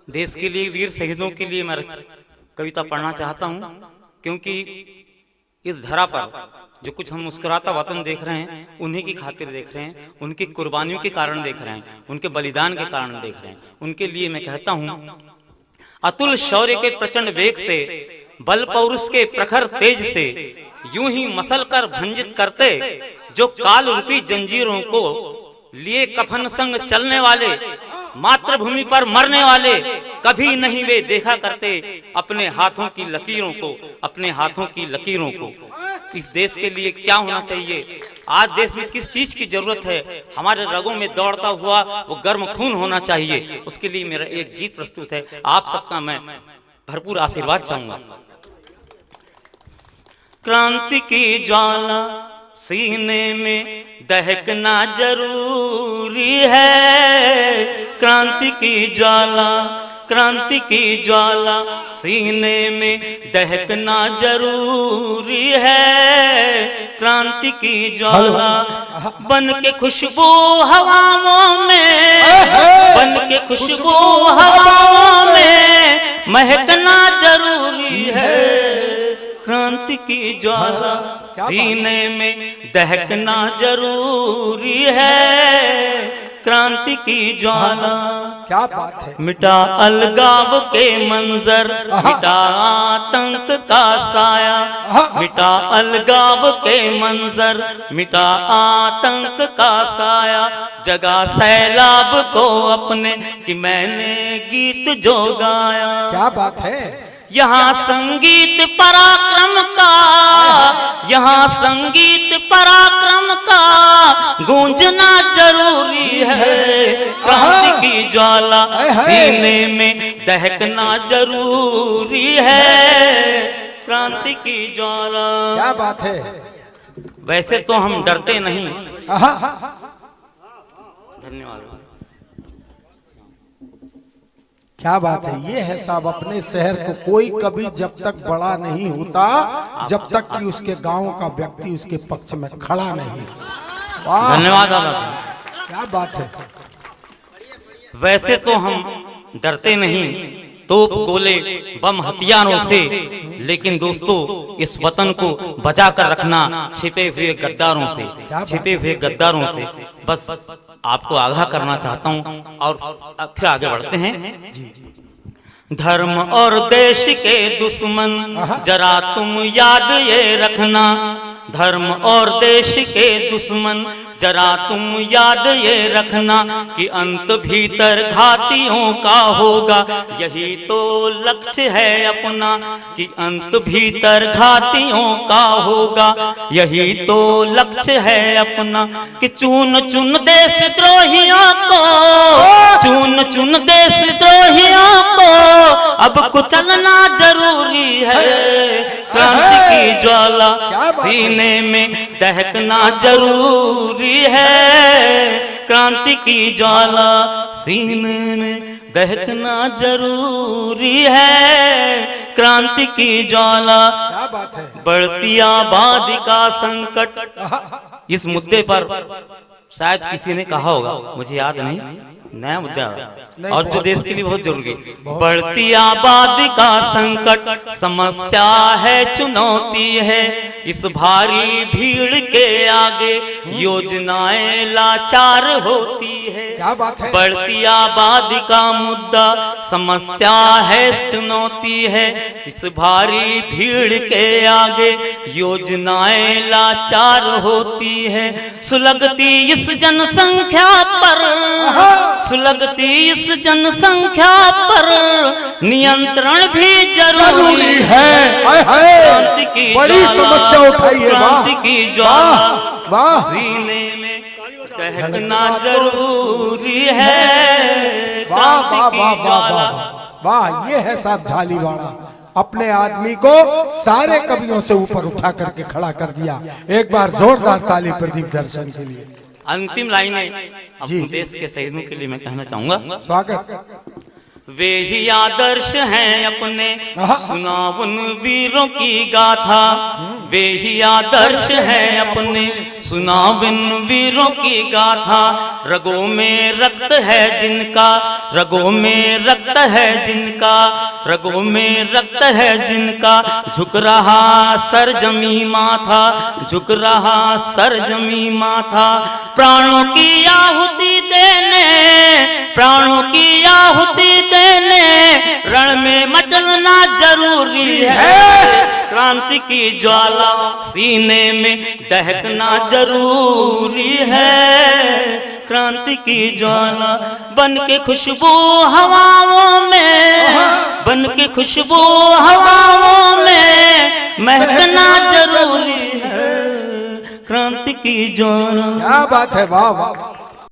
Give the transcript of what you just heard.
देश के लिए, वीर शहीदों के लिए मैं कविता पढ़ना चाहता हूं, क्योंकि इस धरा पर जो कुछ हम मुस्कुराता वतन देख रहे हैं, उन्हीं की खातिर देख रहे हैं, उनकी कुर्बानियों के कारण देख रहे हैं, उनके बलिदान के कारण देख रहे हैं। उनके लिए मैं कहता हूं, अतुल शौर्य के प्रचंड वेग से, बल पौरुष के प्रखर तेज से, यूं ही मसल कर भंजित करते, जो काल रूपी जंजीरों को लिए कफन संग चलने वाले, मातृभूमि पर मरने वाले, कभी नहीं वे देखा करते अपने हाथों की लकीरों को, अपने हाथों की लकीरों को। इस देश के लिए क्या होना चाहिए, आज देश में किस चीज की जरूरत है, हमारे रगों में दौड़ता हुआ वो गर्म खून होना चाहिए। उसके लिए मेरा एक गीत प्रस्तुत है, आप सबका मैं भरपूर आशीर्वाद चाहूंगा। क्रांति की ज्वाला सीने में दहकना जरूरी है, क्रांति की ज्वाला, क्रांति की ज्वाला सीने में दहकना जरूरी है, क्रांति की ज्वाला बन के खुशबू हवाओं में, बन के खुशबू हवाओं में महकना जरूरी है, क्रांति की ज्वाला सीने में दहकना जरूरी है, क्रांति की ज्वाला। क्या बात है। मिटा अलगाव के मंजर, मिटा आतंक का साया, मिटा अलगाव के मंजर, मिटा आतंक का साया, जगा सैलाब को अपने कि मैंने गीत जो गाया। क्या बात है। यहाँ संगीत पराक्रम का, यहाँ संगीत पराक्रम का गूंजना जरूरी है, क्रांति की ज्वाला सीने में दहकना जरूरी है, क्रांति की ज्वाला। क्या बात है। वैसे तो हम डरते नहीं। धन्यवाद। क्या बात है। ये है साहब, अपने शहर को कोई कभी जब तक बड़ा नहीं होता जब तक कि उसके गांव का व्यक्ति उसके पक्ष में खड़ा नहीं। वाह, धन्यवाद दादा। क्या बात है। वैसे तो हम डरते नहीं तोप गोले बम हथियारों से, लेकिन दोस्तों इस वतन को बचा कर रखना छिपे हुए गद्दारों से, छिपे हुए गद्दारों से। बस आपको आगाह करना चाहता हूं और फिर आगे बढ़ते हैं। धर्म और देश के दुश्मन जरा तुम याद ये रखना, धर्म और देश के दुश्मन जरा तुम याद ये रखना कि अंत भीतर घातियों का होगा, यही तो लक्ष्य है अपना, कि अंत भीतर घातियों का होगा, यही तो लक्ष्य है अपना, कि चुन चुन देश द्रोहियों को, चुन चुन देश द्रोहियों को अब कुचलना जरूरी है, क्रांति की ज्वाला सीने में दहकना जरूरी है, क्रांति की ज्वाला सीने में दहकना जरूरी है, क्रांति की ज्वाला। क्या बात है। बढ़ती आबादी का संकट, इस मुद्दे पर शायद किसी ने कहा होगा, मुझे याद नहीं, नया मुद्दा और जो देश के लिए बहुत जरूरी है। बढ़ती आबादी का संकट समस्या है, चुनौती है, इस भारी भीड़ के आगे योजनाएं लाचार होती है। क्या बात है। बढ़ती आबादी का मुद्दा समस्या है, चुनौती है, इस भारी भीड़ के आगे योजनाएं लाचार होती है। सुलगती इस जनसंख्या पर, सुलगती इस जनसंख्या पर नियंत्रण भी जरूरी है, क्रांति की बड़ी समस्या उठाई है। क्रांति की ज्वाला सीने में दहकना जरूरी है, क्रांति की ज्वाला। वाह, ये है साहब झालीवाड़ा, अपने आदमी को सारे कवियों से ऊपर उठा करके खड़ा कर दिया। एक बार जोरदार ताली प्रदीप दर्शन के लिए। अंतिम लाइनें अपने देश के शहीदों के लिए मैं कहना चाहूंगा। स्वागत। वे ही आदर्श हैं अपने, सुना उन वीरों की गाथा, वे ही आदर्श हैं अपने, सुना बिन वीरों की गाथा, रगों में रक्त है जिनका, रगों में रक्त है जिनका, रगों में रक्त है जिनका, झुक रहा सर जमी माथा, झुक रहा सर जमी माथा। प्राणों की आहुति देने, प्राणों की आहुति देने रण में मचलना जरूरी है। क्रांति की ज्वाला सीने में दहकना जरूरी है। क्रांति की ज्वाला बन के खुशबू हवाओं में, बन के खुशबू हवाओं में महकना जरूरी है। क्रांति की ज्वाला। क्या बात है, वाह वाह।